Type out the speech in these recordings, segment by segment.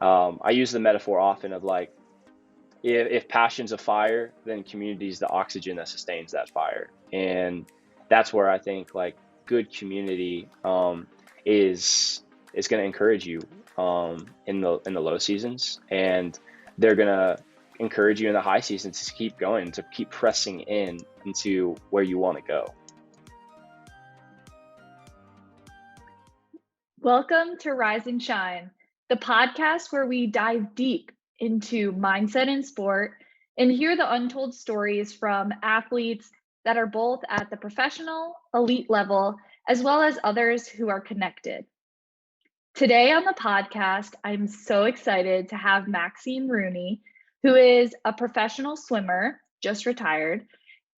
I use the metaphor often of like, if passion's a fire, then community is the oxygen that sustains that fire. And that's where I think like good community is going to encourage you in the low seasons, and they're going to encourage you in the high seasons to keep going, to keep pressing into where you want to go. Welcome to Rise and Shine, the podcast where we dive deep into mindset in sport and hear the untold stories from athletes that are both at the professional, elite level, as well as others who are connected. Today on the podcast, I'm so excited to have Maxime Rooney, who is a professional swimmer, just retired,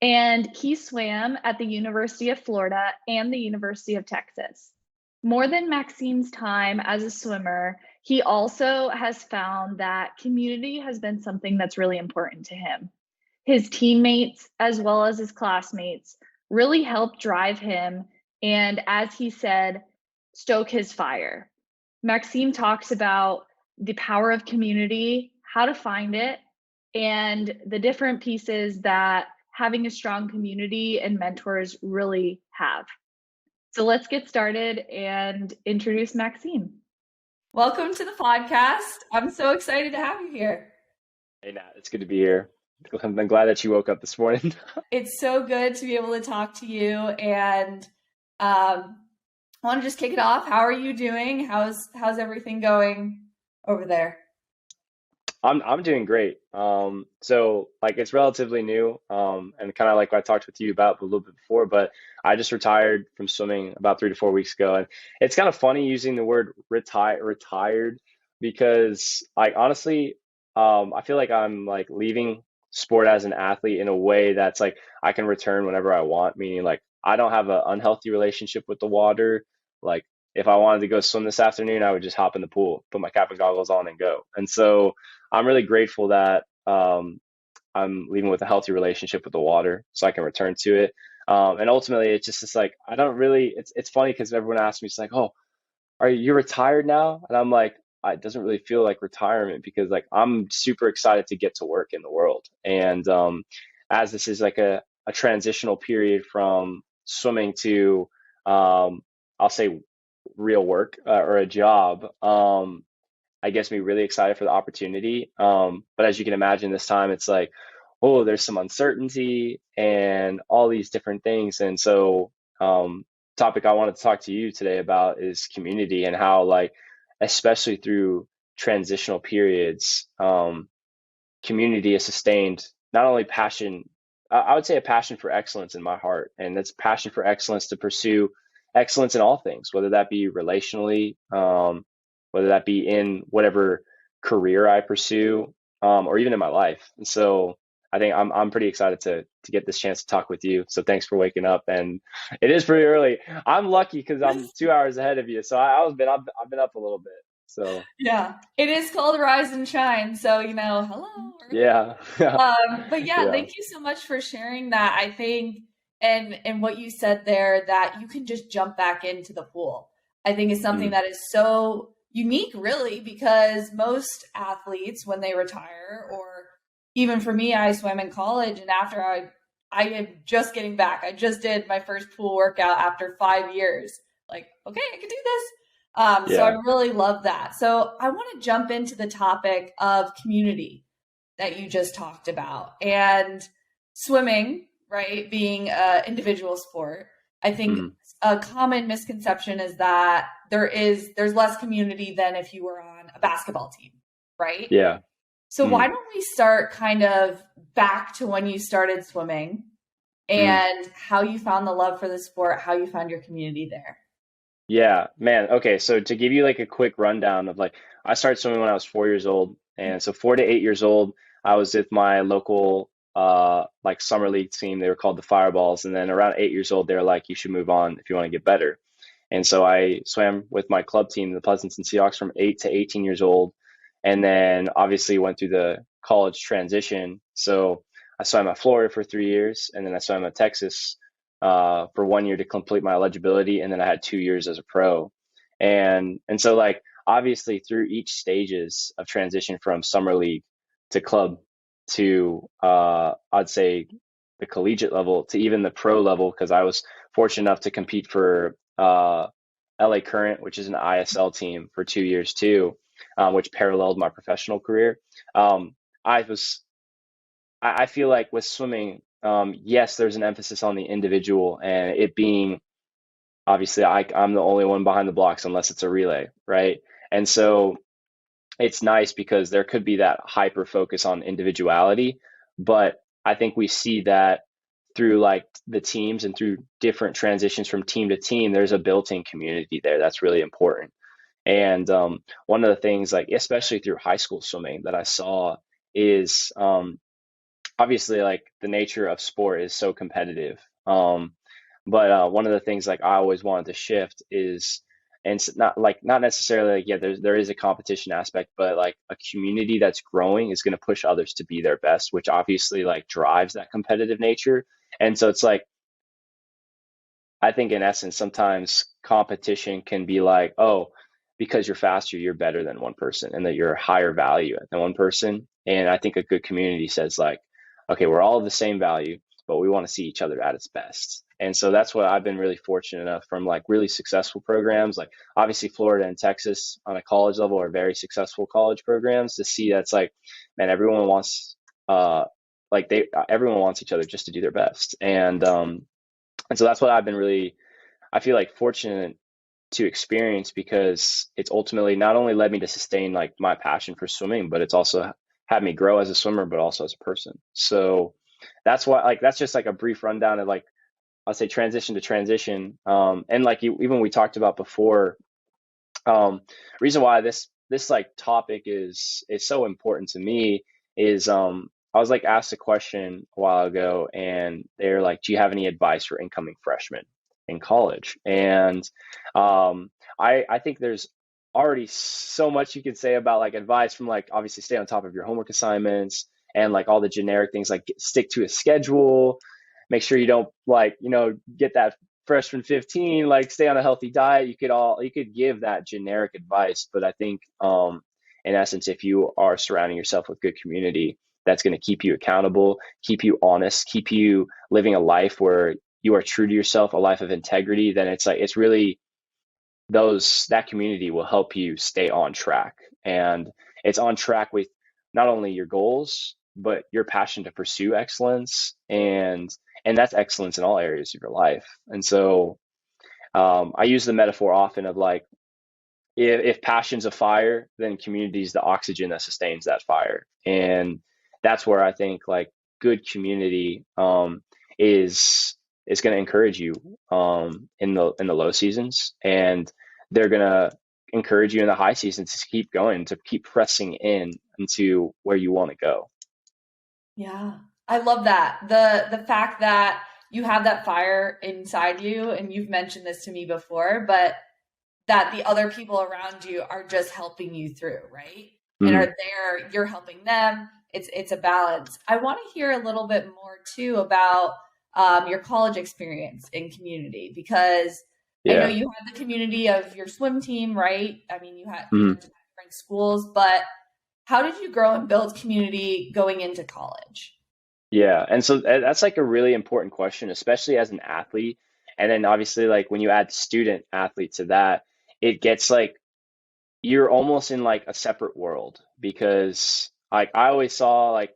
and he swam at the University of Florida and the University of Texas. More than Maxime's time as a swimmer, he also has found that community has been something that's really important to him. His teammates, as well as his classmates, really helped drive him and, as he said, stoke his fire. Maxime talks about the power of community, how to find it, and the different pieces that having a strong community and mentors really have. So let's get started and introduce Maxime. Welcome to the podcast. I'm so excited to have you here. Hey, Nat, it's good to be here. I'm glad that you woke up this morning. It's so good to be able to talk to you, and I want to just kick it off. How are you doing? How's everything going over there? I'm doing great. So like it's relatively new, and kind of like what I talked with you about a little bit before, but I just retired from swimming about 3 to 4 weeks ago, and it's kind of funny using the word retired because like honestly, I feel like I'm like leaving sport as an athlete in a way that's like I can return whenever I want, meaning like I don't have an unhealthy relationship with the water. Like if I wanted to go swim this afternoon, I would just hop in the pool, put my cap and goggles on and go. And so I'm really grateful that I'm leaving with a healthy relationship with the water so I can return to it. And ultimately, it's like, I don't really, it's funny because everyone asks me, it's like, oh, are you retired now? And I'm like, it doesn't really feel like retirement because like I'm super excited to get to work in the world. And as this is like a transitional period from swimming to, I'll say real work or a job, I gets me really excited for the opportunity. But as you can imagine, this time it's like, oh, there's some uncertainty and all these different things. And so, topic I wanted to talk to you today about is community and how, like, especially through transitional periods, community has sustained not only passion, I would say a passion for excellence in my heart, and that's passion for excellence to pursue excellence in all things, whether that be relationally, whether that be in whatever career I pursue, or even in my life. And so I think I'm pretty excited to get this chance to talk with you. So thanks for waking up, and it is pretty early. I'm lucky because I'm 2 hours ahead of you, so I've been up a little bit. So yeah, it is called Rise and Shine. So hello. Yeah. But yeah, thank you so much for sharing that. I think and what you said there, that you can just jump back into the pool, I think is something that is so unique, really, because most athletes, when they retire, or even for me, I swam in college, and after I am just getting back. I just did my first pool workout after 5 years. Like, okay, I can do this. So I really love that. So I want to jump into the topic of community that you just talked about, and swimming, right, being an individual sport. I think a common misconception is that there's less community than if you were on a basketball team, right? Yeah. So why don't we start kind of back to when you started swimming and how you found the love for the sport, how you found your community there? Yeah, man. Okay, so to give you like a quick rundown of like, I started swimming when I was 4 years old, and so 4 to 8 years old, I was with my local like summer league team. They were called the Fireballs, and then around 8 years old, they were like, you should move on if you want to get better. And so I swam with my club team, the Pleasanton Seahawks, from 8 to 18 years old, and then obviously went through the college transition. So I swam at Florida for 3 years, and then I swam at Texas for 1 year to complete my eligibility, and then I had 2 years as a pro. And so like obviously through each stages of transition from summer league to club to I'd say the collegiate level to even the pro level, because I was fortunate enough to compete for LA Current, which is an ISL team, for 2 years too, which paralleled my professional career. Um, I was I feel like with swimming, yes, there's an emphasis on the individual and it being obviously I'm the only one behind the blocks unless it's a relay, right? And so it's nice because there could be that hyper focus on individuality, but I think we see that through like the teams and through different transitions from team to team, there's a built-in community there that's really important. And one of the things, like especially through high school swimming, that I saw is obviously like the nature of sport is so competitive. But one of the things like I always wanted to shift is, and it's not necessarily like, yeah, there is a competition aspect, but like a community that's growing is going to push others to be their best, which obviously like drives that competitive nature. And so it's like, I think in essence, sometimes competition can be like, oh, because you're faster, you're better than one person and that you're higher value than one person. And I think a good community says like, okay, we're all of the same value, but we want to see each other at its best. And so that's what I've been really fortunate enough from like really successful programs, like obviously Florida and Texas on a college level are very successful college programs, to see that's like, man, everyone wants, everyone wants each other just to do their best. And so that's what I've been really, I feel like fortunate to experience, because it's ultimately not only led me to sustain like my passion for swimming, but it's also had me grow as a swimmer, but also as a person. So that's why, like, that's just like a brief rundown of like, I'll say transition to transition. And like even we talked about before, reason why this like topic is so important to me is I was like asked a question a while ago, and they're like, do you have any advice for incoming freshmen in college? And I think there's already so much you could say about like advice, from like obviously stay on top of your homework assignments and like all the generic things like stick to a schedule, make sure you don't like, get that freshman 15, like stay on a healthy diet. You could give that generic advice, but I think in essence, if you are surrounding yourself with good community, that's going to keep you accountable, keep you honest, keep you living a life where you are true to yourself, a life of integrity, then it's like, it's really that community will help you stay on track. And it's on track with not only your goals, but your passion to pursue excellence. And that's excellence in all areas of your life. And so I use the metaphor often of like, if passion's a fire, then community is the oxygen that sustains that fire. And that's where I think like good community is going to encourage you in the low seasons, and they're going to encourage you in the high seasons to keep going, to keep pressing into where you want to go. Yeah, I love that. The fact that you have that fire inside you, and you've mentioned this to me before, but that the other people around you are just helping you through, right? Mm-hmm. And are there, you're helping them. It's a balance. I want to hear a little bit more too about your college experience in community, because I know you had the community of your swim team, right? I mean, you had different schools, but how did you grow and build community going into college? Yeah, and so that's like a really important question, especially as an athlete. And then obviously, like when you add student athlete to that, it gets like you're almost in like a separate world, because like I always saw, like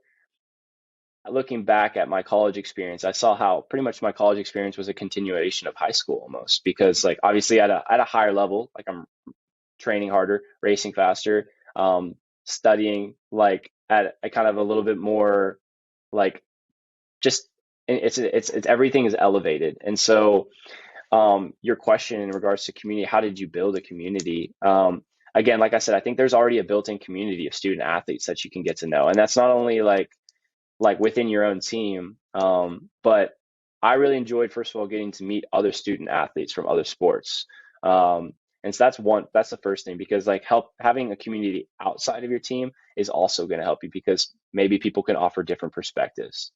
looking back at my college experience, I saw how pretty much my college experience was a continuation of high school almost, because like obviously at a higher level, like I'm training harder, racing faster, studying like at a kind of a little bit more like just it's everything is elevated. And so your question in regards to community, how did you build a community? Again, like I said, I think there's already a built-in community of student athletes that you can get to know, and that's not only like within your own team, but I really enjoyed, first of all, getting to meet other student athletes from other sports. And so that's the first thing, because like having a community outside of your team is also going to help you, because maybe people can offer different perspectives.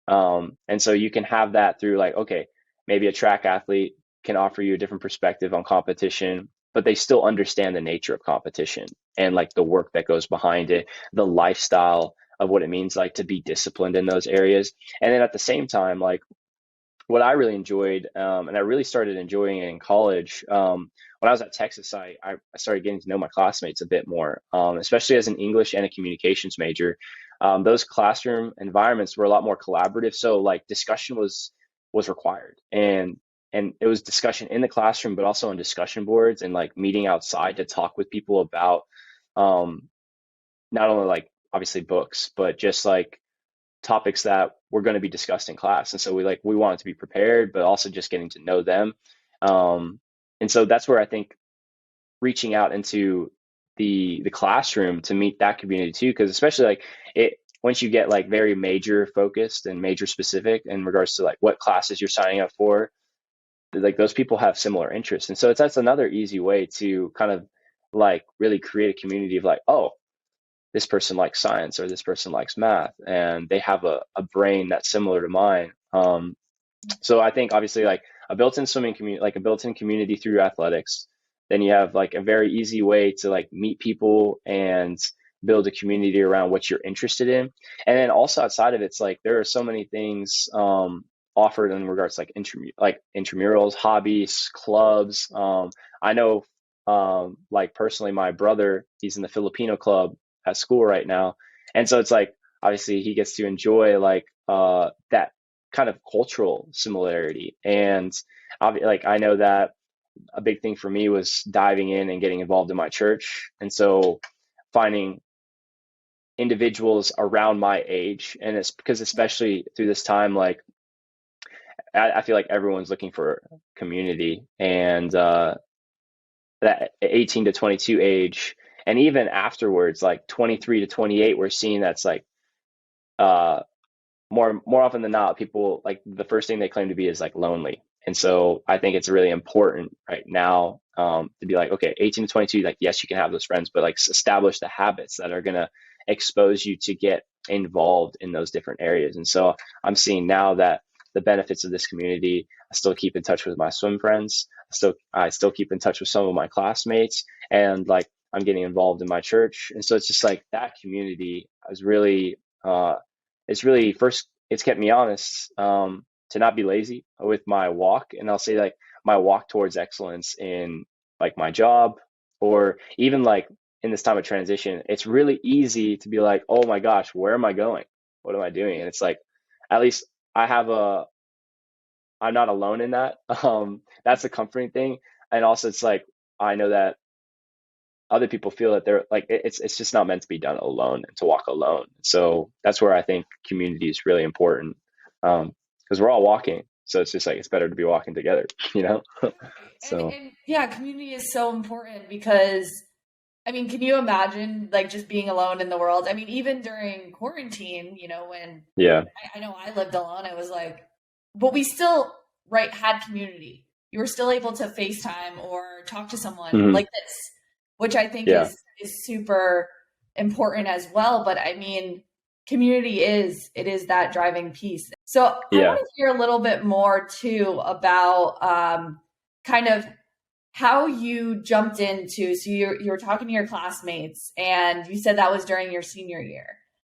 And so you can have that through like, okay, maybe a track athlete can offer you a different perspective on competition. but they still understand the nature of competition and like the work that goes behind it, the lifestyle of what it means like to be disciplined in those areas. And then at the same time, like what I really enjoyed, and I really started enjoying it in college. When I was at Texas, I started getting to know my classmates a bit more, especially as an English and a communications major. Those classroom environments were a lot more collaborative, so like discussion was required, and it was discussion in the classroom, but also on discussion boards and like meeting outside to talk with people about um, not only like obviously books, but just like topics that were going to be discussed in class. And so we wanted to be prepared, but also just getting to know them. And so that's where I think reaching out into the classroom to meet that community too, because especially like it once you get like very major focused and major specific in regards to like what classes you're signing up for, like those people have similar interests. And so that's another easy way to kind of like really create a community of like, oh, this person likes science or this person likes math and they have a brain that's similar to mine. So I think obviously like a built-in swimming community, like a built-in community through athletics, then you have like a very easy way to like meet people and build a community around what you're interested in. And then also outside of it, it's like there are so many things offered in regards to like intramurals, hobbies, clubs. I know like personally my brother, he's in the Filipino club at school right now. And so it's like obviously he gets to enjoy like that kind of cultural similarity. And like I know that a big thing for me was diving in and getting involved in my church. And so finding individuals around my age, and it's because especially through this time, like I feel like everyone's looking for community, and that 18 to 22 age, and even afterwards, like 23 to 28, we're seeing that's like uh, more often than not, people like the first thing they claim to be is like lonely. And so I think it's really important right now to be like, okay, 18 to 22, like, yes, you can have those friends, but like establish the habits that are going to expose you to get involved in those different areas. And so I'm seeing now that the benefits of this community, I still keep in touch with my swim friends. I still keep in touch with some of my classmates, and like I'm getting involved in my church. And so it's just like that community is really, it's really first, it's kept me honest, to not be lazy with my walk. And I'll say like my walk towards excellence in like my job, or even like in this time of transition, it's really easy to be like, oh my gosh, where am I going? What am I doing? And it's like, at least I have I'm not alone in that. That's a comforting thing. And also it's like, I know that other people feel that they're like it's just not meant to be done alone and to walk alone. So that's where I think community is really important, because we're all walking. So it's just like it's better to be walking together, you know. So and yeah, community is so important because I mean, can you imagine like just being alone in the world? I mean, even during quarantine, you know, when yeah, I know I lived alone, I was like, but we still had community. You were still able to FaceTime or talk to someone like this, which I think yeah, is super important as well. But I mean, community is that driving piece. So I yeah. want to hear a little bit more too about kind of how you jumped into. So you were talking to your classmates, and you said that was during your senior year.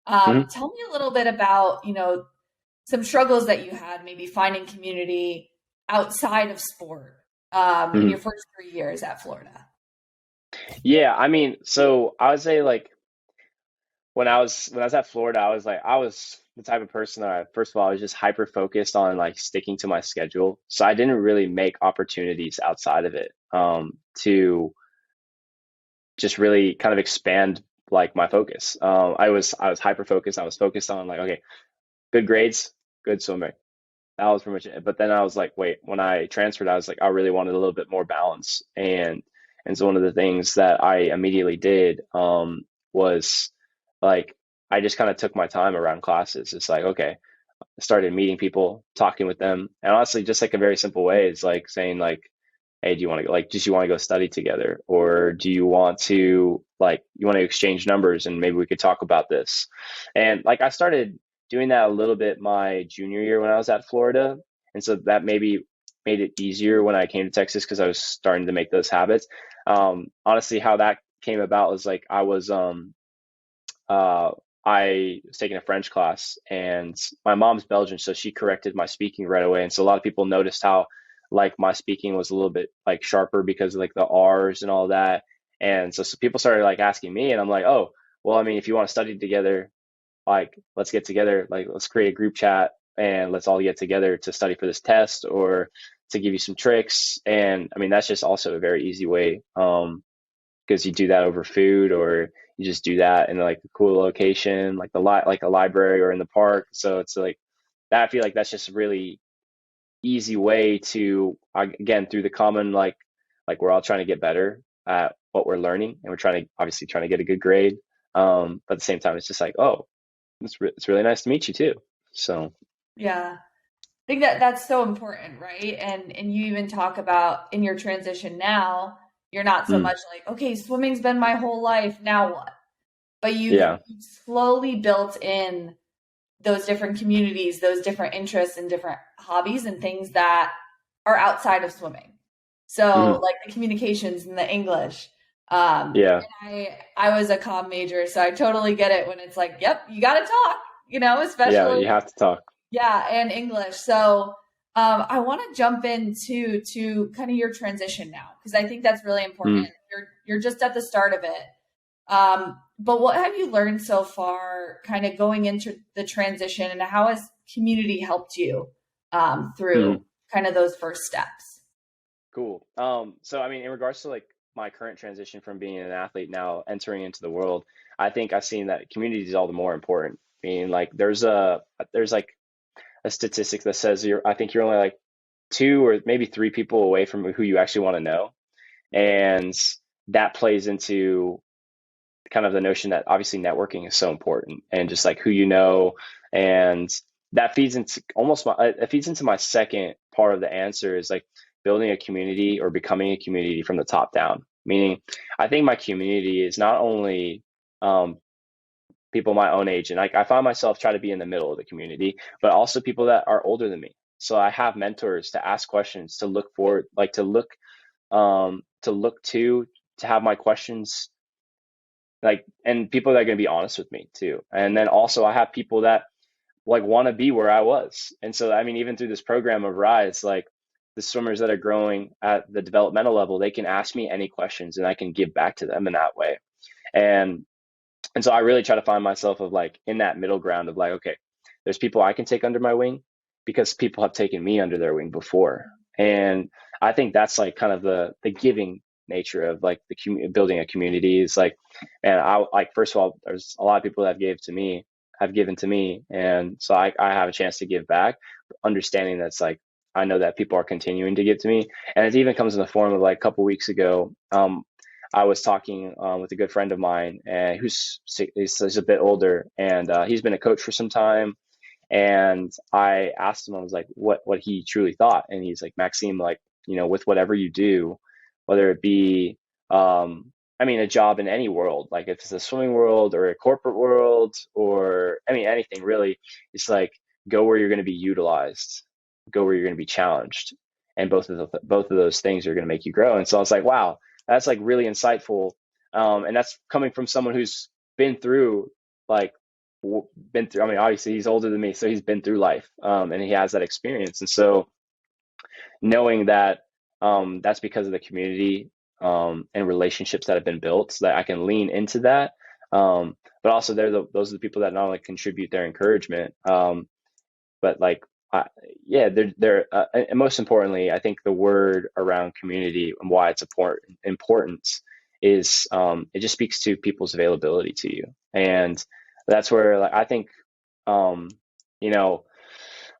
Tell me a little bit about some struggles that you had, maybe finding community outside of sport in your first 3 years at Florida. Yeah, I mean, so I would say like when I was at Florida, I was the type of person that first of all, I was just hyper focused on like sticking to my schedule. So I didn't really make opportunities outside of it to just really kind of expand like my focus. I was hyper focused. I was focused on like, okay, good grades, good swimming. That was pretty much it. But then I was like, wait, when I transferred, I was like, I really wanted a little bit more balance. And so one of the things that I immediately did was like I just kind of took my time around classes. It's like, okay, I started meeting people, talking with them, and honestly, just like a very simple way is like saying like, hey, do you want to go like just you want to go study together, or do you want to like you want to exchange numbers and maybe we could talk about this. And like I started doing that a little bit my junior year when I was at Florida, and so that maybe made it easier when I came to Texas because I was starting to make those habits. Honestly, how that came about was like uh, I was taking a French class, and my mom's Belgian, so she corrected my speaking right away. And so a lot of people noticed how like my speaking was a little bit like sharper because of like the R's and all that. And so people started like asking me, and I'm like, oh, well, I mean, if you want to study together, like let's get together, like let's create a group chat and let's all get together to study for this test or to give you some tricks. And I mean, that's just also a very easy way. Because you do that over food, or you just do that in like a cool location like like a library or in the park. So it's like that. I feel like that's just a really easy way to, again, through the common like we're all trying to get better at what we're learning, and we're obviously trying to get a good grade. But at the same time, it's just like, oh, it's really nice to meet you too. So Yeah. I think that that's so important, right? And you even talk about in your transition now, you're not so mm, much like, okay, swimming's been my whole life, now what? But yeah. you've slowly built in those different communities, those different interests and different hobbies and things that are outside of swimming. So Mm, like the communications and the English. yeah. And I was a comm major, so I totally get it when it's like, yep, you got to talk, Yeah, especially you have to talk. yeah, and English. So I want to jump into to kind of your transition now because I think that's really important. Mm, You're just at the start of it. But what have you learned so far, kind of going into the transition, and how has community helped you through mm. kind of those first steps? Cool. So I mean, in regards to like my current transition from being an athlete now entering into the world, I think I've seen that community is all the more important. I mean, like there's like a statistic that says I think you're only like two or maybe three people away from who you actually want to know. And that plays into kind of the notion that obviously networking is so important, and just like who you know. And that feeds into it feeds into my second part of the answer, is like building a community or becoming a community from the top down. Meaning, I think my community is not only um, people my own age, and like I find myself try to be in the middle of the community, but also people that are older than me. So I have mentors to ask questions, to look forward, like to look to have my questions, like, and people that are going to be honest with me too. And then also I have people that like want to be where I was. And so I mean, even through this program of Rise, like the swimmers that are growing at the developmental level, they can ask me any questions and I can give back to them in that way. And and so I really try to find myself of like in that middle ground of like, okay, there's people I can take under my wing because people have taken me under their wing before. And I think that's like kind of the giving nature of like building a community is like, and I like, first of all, there's a lot of people that have given to me. And so I have a chance to give back, understanding that's like, I know that people are continuing to give to me. And it even comes in the form of like a couple weeks ago, I was talking with a good friend of mine, he's a bit older, and he's been a coach for some time. And I asked him, I was like, what he truly thought, and he's like, Maxime, like, with whatever you do, whether it be, I mean, a job in any world, like if it's a swimming world or a corporate world, or I mean anything really, it's like go where you're going to be utilized, go where you're going to be challenged, and both of those things are going to make you grow. And so I was like, wow, that's like really insightful. And that's coming from someone who's been through like I mean, obviously he's older than me, so he's been through life, and he has that experience. And so knowing that, that's because of the community, and relationships that have been built, so that I can lean into that. But also those are the people that not only contribute their encouragement, but like, yeah, and most importantly, I think the word around community and why it's important is, it just speaks to people's availability to you. And that's where, like, I think, um, you know,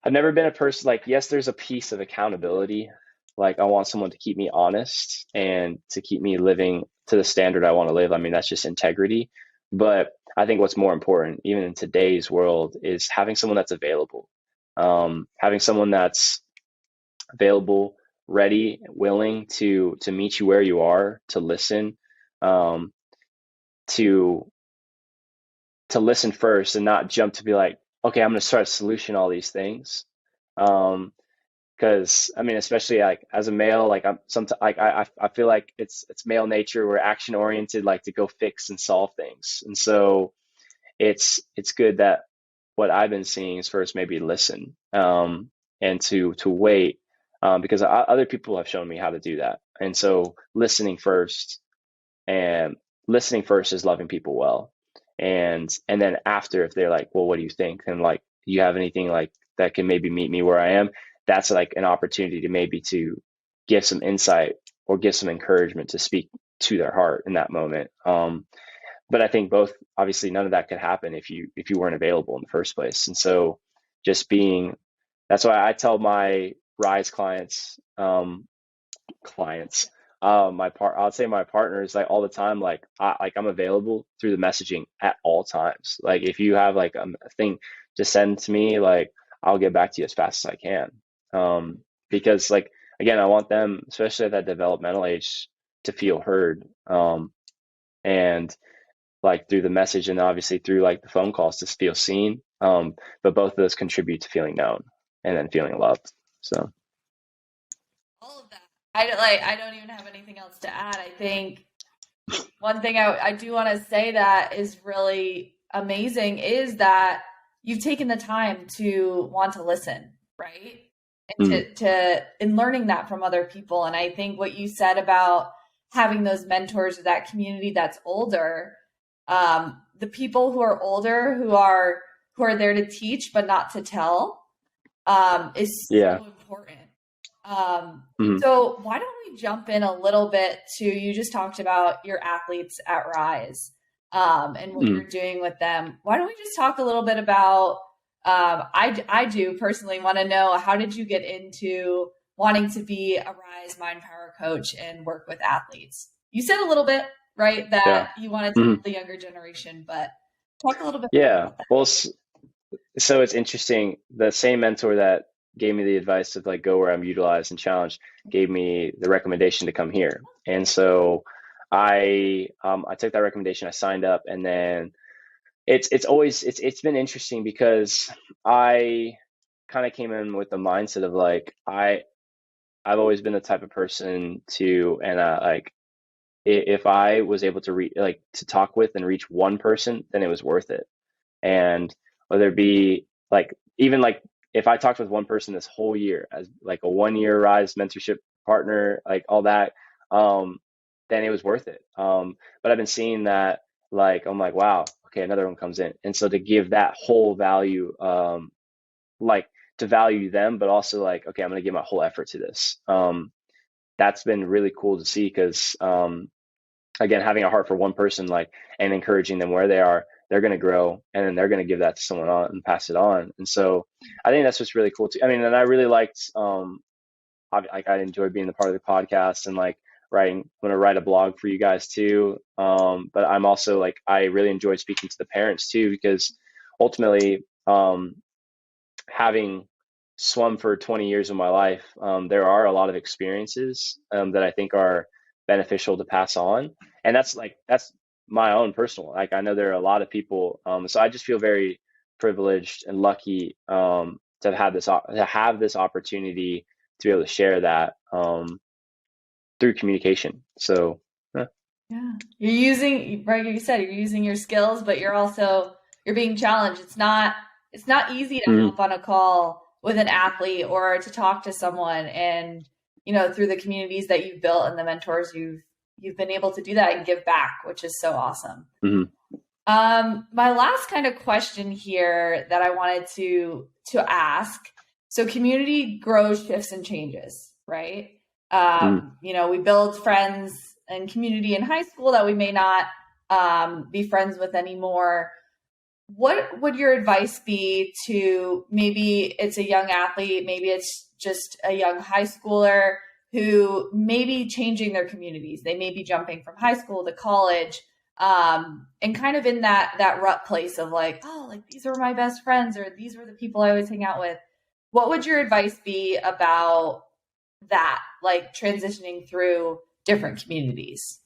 I've never been a person like, yes, there's a piece of accountability. Like, I want someone to keep me honest and to keep me living to the standard I want to live. I mean, that's just integrity. But I think what's more important, even in today's world, is having someone that's available. Having someone that's available, ready, willing to meet you where you are, to listen, um, to listen first and not jump to be like, okay, I'm going to start to solution all these things. Because because I mean, especially like as a male, like I'm sometimes like I feel like it's male nature. We're action oriented, like to go fix and solve things. And so it's good that what I've been seeing is first maybe listen, and to wait, because other people have shown me how to do that. And so and listening first is loving people well, and then after, if they're like, well, what do you think? And like, do you have anything like that can maybe meet me where I am? That's like an opportunity to maybe to give some insight or give some encouragement to speak to their heart in that moment. But I think both, obviously none of that could happen if you weren't available in the first place. And so just being, that's why I tell my Rise clients, I'll say my partners, like all the time, like I'm available through the messaging at all times. Like if you have like a thing to send to me, like I'll get back to you as fast as I can. Because like, again, I want them, especially at that developmental age, to feel heard. And like through the message, and obviously through like the phone calls, to feel seen. But both of those contribute to feeling known and then feeling loved. So all of that. I don't even have anything else to add. I think one thing I do want to say that is really amazing is that you've taken the time to want to listen, right? And to in learning that from other people. And I think what you said about having those mentors or that community that's older, the people who are older, who are there to teach but not to tell, is so important. So why don't we jump in a little bit to, you just talked about your athletes at Rise, and what you're doing with them. Why don't we just talk a little bit about, I do personally want to know, how did you get into wanting to be a Rise Mind Power coach and work with athletes? You said a little bit, right, that you wanted to help the younger generation, but talk a little bit about that. Well, so it's interesting. The same mentor that gave me the advice of like go where I'm utilized and challenged gave me the recommendation to come here. And so I took that recommendation, I signed up, and then it's been interesting because I kind of came in with the mindset of like I've always been the type of person to, and like if I was able to to talk with and reach one person, then it was worth it. And whether it be like, even like if I talked with one person this whole year as like a 1 year Rise mentorship partner, like all that, then it was worth it. But I've been seeing that, like, I'm like, wow, okay, another one comes in. And so to give that whole value, like to value them, but also like, okay, I'm going to give my whole effort to this. That's been really cool to see because, again, having a heart for one person, like, and encouraging them where they are, they're going to grow, and then they're going to give that to someone on and pass it on. And so I think that's what's really cool too. I mean, and I really liked, I enjoyed being a part of the podcast and like writing, I'm going to write a blog for you guys too. But I'm also like, I really enjoyed speaking to the parents too, because ultimately, having swum for 20 years of my life, there are a lot of experiences that I think are beneficial to pass on. And that's my own personal, like, I know there are a lot of people. So I just feel very privileged and lucky to have this opportunity to be able to share that through communication. So yeah, you're using, right, you said you're using your skills, but you're being challenged. It's not easy to hop on a call with an athlete or to talk to someone, and through the communities that you've built and the mentors you've been able to do that and give back, which is so awesome. My last kind of question here that I wanted to ask, so community grows, shifts, and changes, right? We build friends and community in high school that we may not be friends with anymore. What would your advice be to, maybe it's a young athlete, maybe it's just a young high schooler who may be changing their communities? They may be jumping from high school to college, and kind of in that rut place of like, oh, like these are my best friends, or these were the people I always hang out with. What would your advice be about that, like transitioning through different communities?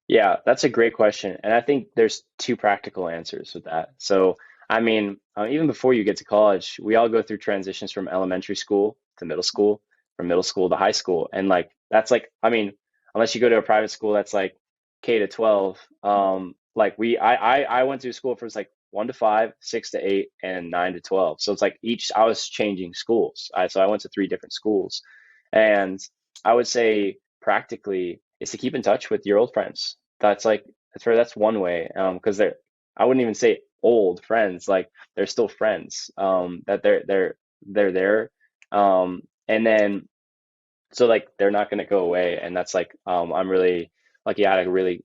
Yeah, that's a great question. And I think there's two practical answers with that. So I mean, even before you get to college, we all go through transitions from elementary school to middle school, from middle school to high school. And like, that's like, I mean, unless you go to a private school that's like K to 12, like I went to school for it's like 1 to 5, 6 to 8, and 9 to 12. So it's like I was changing schools. So I went to 3 different schools. And I would say practically is to keep in touch with your old friends. That's one way. Because I wouldn't even say old friends, like they're still friends, that they're there. And then so like they're not going to go away. And that's like, I'm really lucky. I had a really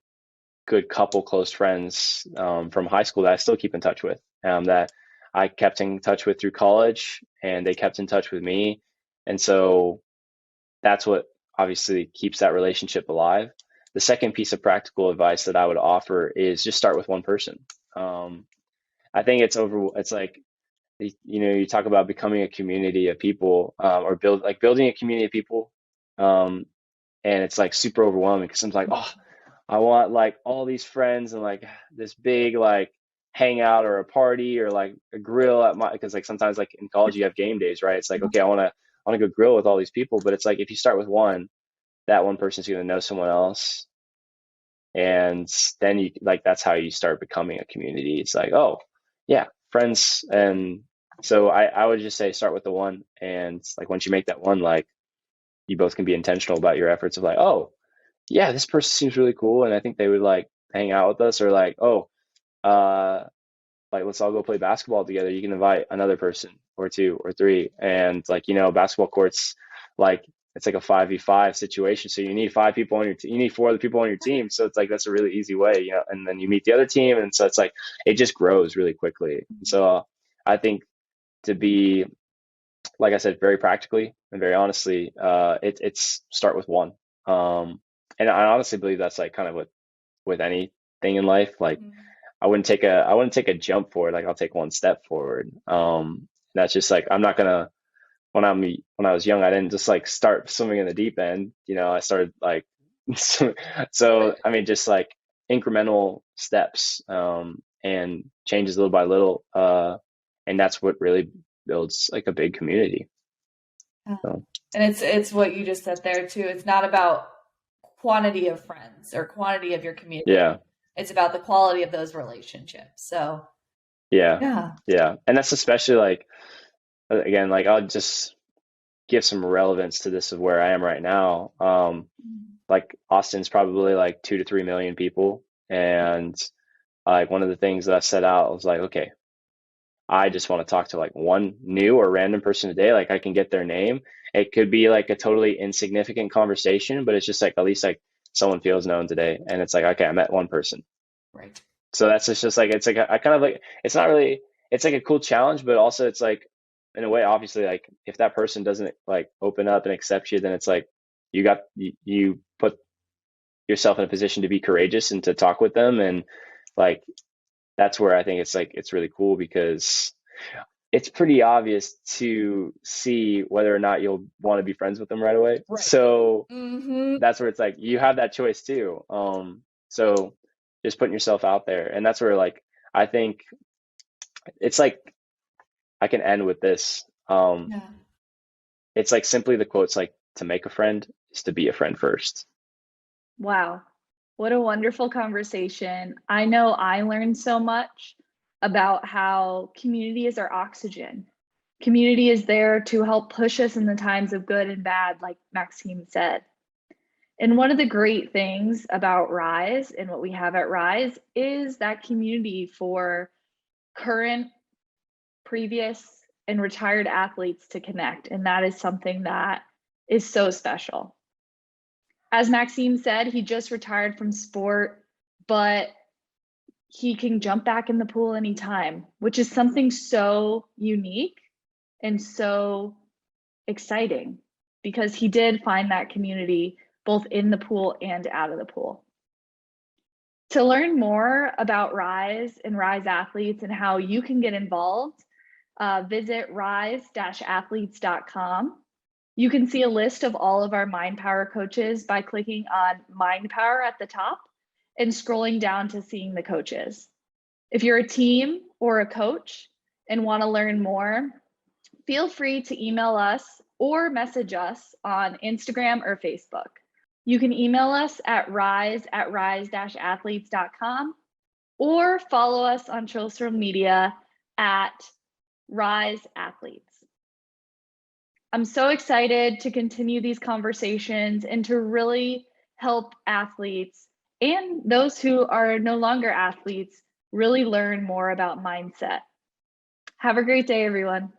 good couple close friends, from high school that I still keep in touch with, that I kept in touch with through college, and they kept in touch with me. And so that's what obviously keeps that relationship alive. The second piece of practical advice that I would offer is just start with one person. I think it's like, you talk about becoming a community of people, or building a community of people. Um, and it's like super overwhelming because I'm like, oh, I want like all these friends and like this big like hangout or a party or like a grill because like sometimes like in college you have game days, right? It's like, okay, I want to go grill with all these people, but it's like if you start with one, that one person's going to know someone else, and then you like that's how you start becoming a community. It's like, oh yeah, friends. And so I would just say start with the one, and like once you make that one, like you both can be intentional about your efforts of like, oh yeah, this person seems really cool and I think they would like hang out with us, or like, oh, uh like let's all go play basketball together. You can invite another person or two or three, and like basketball courts, like it's like a 5v5 situation, so you need 5 people on your you need 4 other people on your team, so it's like that's a really easy way, and then you meet the other team, and so it's like it just grows really quickly. So I think, to be, like I said, very practically and very honestly, it's start with one. And I honestly believe that's like kind of with anything in life. Like I wouldn't take a jump forward. Like I'll take one step forward. That's just like I'm not gonna when I was young, I didn't just like start swimming in the deep end. I started like so I mean just like incremental steps, and changes little by little, and that's what really builds like a big community. So And it's what you just said there too. It's not about quantity of friends or quantity of your community. yeah, It's about the quality of those relationships. So yeah, yeah. yeah, and that's especially like, again, like I'll just give some relevance to this of where I am right now. Like Austin's probably like 2 to 3 million people, and like one of the things that I set out was like, okay, I just want to talk to like one new or random person a day. Like I can get their name. It could be like a totally insignificant conversation, but it's just like at least like someone feels known today, and it's like, okay, I met one person. Right. So that's just like, it's like I kind of like, it's not really, it's like a cool challenge, but also it's like, in a way, obviously, like if that person doesn't like open up and accept you, then it's like you put yourself in a position to be courageous and to talk with them. And like that's where I think it's like it's really cool, because it's pretty obvious to see whether or not you'll want to be friends with them right away. Right. So Mm-hmm. that's where it's like you have that choice too. So just putting yourself out there, and that's where like I think it's like I can end with this. Yeah. It's like simply the quote's like, to make a friend is to be a friend first. Wow. What a wonderful conversation. I know I learned so much about how community is our oxygen. Community is there to help push us in the times of good and bad, like Maxime said. And one of the great things about Rise and what we have at Rise is that community for current, previous, and retired athletes to connect. And that is something that is so special. As Maxime said, he just retired from sport, but he can jump back in the pool anytime, which is something so unique and so exciting, because he did find that community both in the pool and out of the pool. To learn more about Rise and Rise athletes and how you can get involved, visit rise-athletes.com. You can see a list of all of our Mind Power coaches by clicking on Mind Power at the top and scrolling down to seeing the coaches. If you're a team or a coach and want to learn more, feel free to email us or message us on Instagram or Facebook. You can email us at rise@rise-athletes.com or follow us on social media at Rise Athletes. I'm so excited to continue these conversations and to really help athletes and those who are no longer athletes really learn more about mindset. Have a great day, everyone.